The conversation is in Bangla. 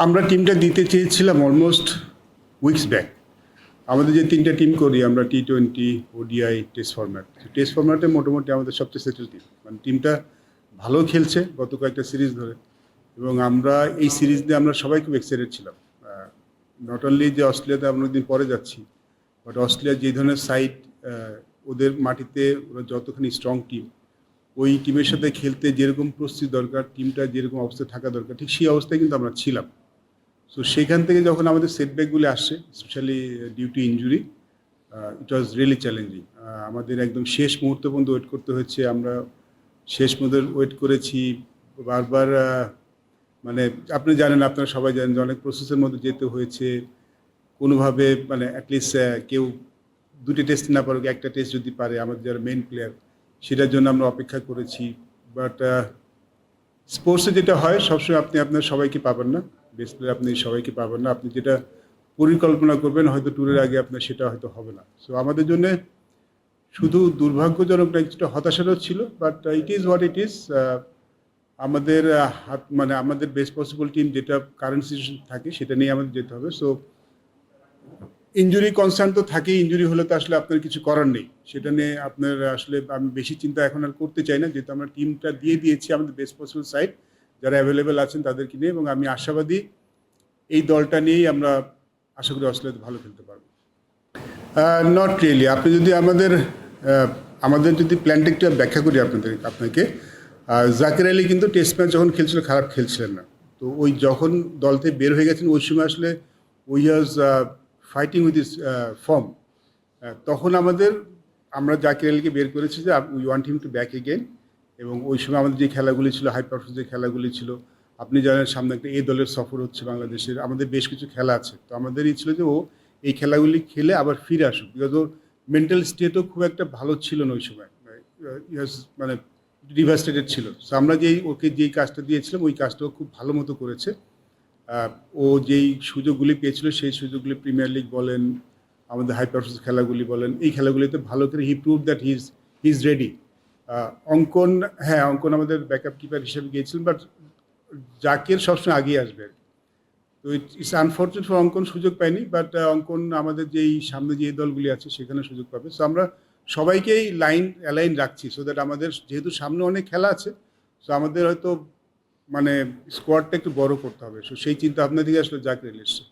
আমরা টিমটা দিতে চেয়েছিলাম অলমোস্ট উইকস ব্যাক। আমাদের যে তিনটা টিম করি আমরা টি-20, ওডিআই, টেস্ট ফরম্যাট। টেস্ট ফরম্যাটে মোটামুটি আমাদের সবচেয়ে সেটেল টিম, মানে টিমটা ভালো খেলছে গত কয়েকটা সিরিজ ধরে, এবং আমরা এই সিরিজ নিয়ে আমরা সবাই খুব এক্সাইটেড ছিলাম। নট অনলি যে অস্ট্রেলিয়াতে আমরা অনেকদিন পরে যাচ্ছি, বাট অস্ট্রেলিয়ার যে ধরনের সাইড, ওদের মাটিতে ওরা যতখানি স্ট্রং টিম, ওই টিমের সাথে খেলতে যেরকম প্রস্তুতি দরকার, টিমটা যেরকম অবস্থায় থাকা দরকার, ঠিক সেই অবস্থায় কিন্তু আমরা ছিলাম। সো সেখান থেকে যখন আমাদের সেটব্যাকগুলি আসছে, specially due to injury, it was really challenging. আমাদের একদম শেষ মুহূর্ত পর্যন্ত ওয়েট করতে হচ্ছে। আমরা শেষ মুহূর্তে ওয়েট করেছি বারবার। মানে আপনি জানেন, আপনারা সবাই জানেন যে অনেক প্রসেসের মধ্যে যেতে হয়েছে কোনোভাবে, মানে অ্যাটলিস্ট কেউ দুটি টেস্ট না পারুক, একটা টেস্ট যদি পারে আমাদের যারা মেন প্লেয়ার, সেটার জন্য আমরা অপেক্ষা করেছি। বাট স্পোর্টসে যেটা হয়, সবসময় আপনি আপনার সবাইকে পাবেন না, বেস্ট প্লেয়ার আপনি সবাইকে পাবেন না। আপনি যেটা পরিকল্পনা করবেন হয়তো ট্যুরের আগে আপনার সেটা হয়তো হবে না। সো আমাদের জন্য শুধু দুর্ভাগ্যজনক না, কিছুটা হতাশারও ছিল, but it is what it is. আমাদের হাত, মানে আমাদের বেস্ট পসিবল টিম যেটা কারেন্ট সিচুয়েশন থাকে সেটা নিয়ে আমাদের যেতে হবে। সো ইনজুরি কনসার্ন তো থাকেই, ইনজুরি হলে তো আসলে আপনার কিছু করার নেই, সেটা নিয়ে আপনার আসলে আমি বেশি চিন্তা এখন আর করতে চাই না, যেহেতু আমরা টিমটা দিয়ে দিয়েছি আমাদের বেস্ট পসিবল সাইড যারা অ্যাভেলেবেল আছেন তাদেরকে নিয়ে, এবং আমি আশাবাদী এই দলটা নিয়েই আমরা আশা করি অস্ট্রেলিয়াতে ভালো খেলতে পারবো। Not really. আপনি যদি আমাদের যদি প্ল্যানটা একটু ব্যাখ্যা করি আপনাকে, জাকির আলী কিন্তু টেস্ট ম্যাচ যখন খেলছিল খারাপ খেলছিলেন না। তো ওই যখন দল থেকে বের হয়ে গেছেন ওই সময় আসলে we was fighting with is form. তখন আমরা জাকির আলীকে বের করেছি যে we want him to back again. এবং ওই সময় আমাদের যে খেলাগুলি ছিল, হাই পারফরমেন্স যে খেলাগুলি ছিল, আপনি জানেন সামনে একটা এ দলের সফর হচ্ছে বাংলাদেশের, আমাদের বেশ কিছু খেলা আছে। তো আমাদেরই ছিল যে ও এই খেলাগুলি খেলে আবার ফিরে আসুক, বিকজ ওর মেন্টাল স্টেটও খুব একটা ভালো ছিল না ওই সময়, মানে ডিভাস্টেটেড ছিল। সো আমরা ওকে যেই কাজটা দিয়েছিলাম ওই কাজটাও খুব ভালো মতো করেছে। ও যেই সুযোগগুলি পেয়েছিল সেই সুযোগগুলি, প্রিমিয়ার লিগ বলেন, আমাদের হাই পারফরমেন্স খেলাগুলি বলেন, এই খেলাগুলিতে ভালো করে he prove that he is ready. Ankan, হ্যাঁ অঙ্কন আমাদের ব্যাকআপ কিপার হিসেবে গিয়েছিলেন, বাট জাকির সবসময় আগিয়ে আসবে। তো ইটস আনফর্চুনেট ফর অঙ্কন সুযোগ পায়নি, বাট অঙ্কন আমাদের যেই সামনে যে দলগুলি আছে সেখানে সুযোগ পাবে। সো আমরা সবাইকেই অ্যালাইন রাখছি, সো দ্যাট আমাদের যেহেতু সামনে অনেক খেলা আছে, সো আমাদের হয়তো মানে স্কোয়াডটা একটু বড় করতে হবে। সো সেই চিন্তা ভাবনা থেকে আসলে জাকির এসছে।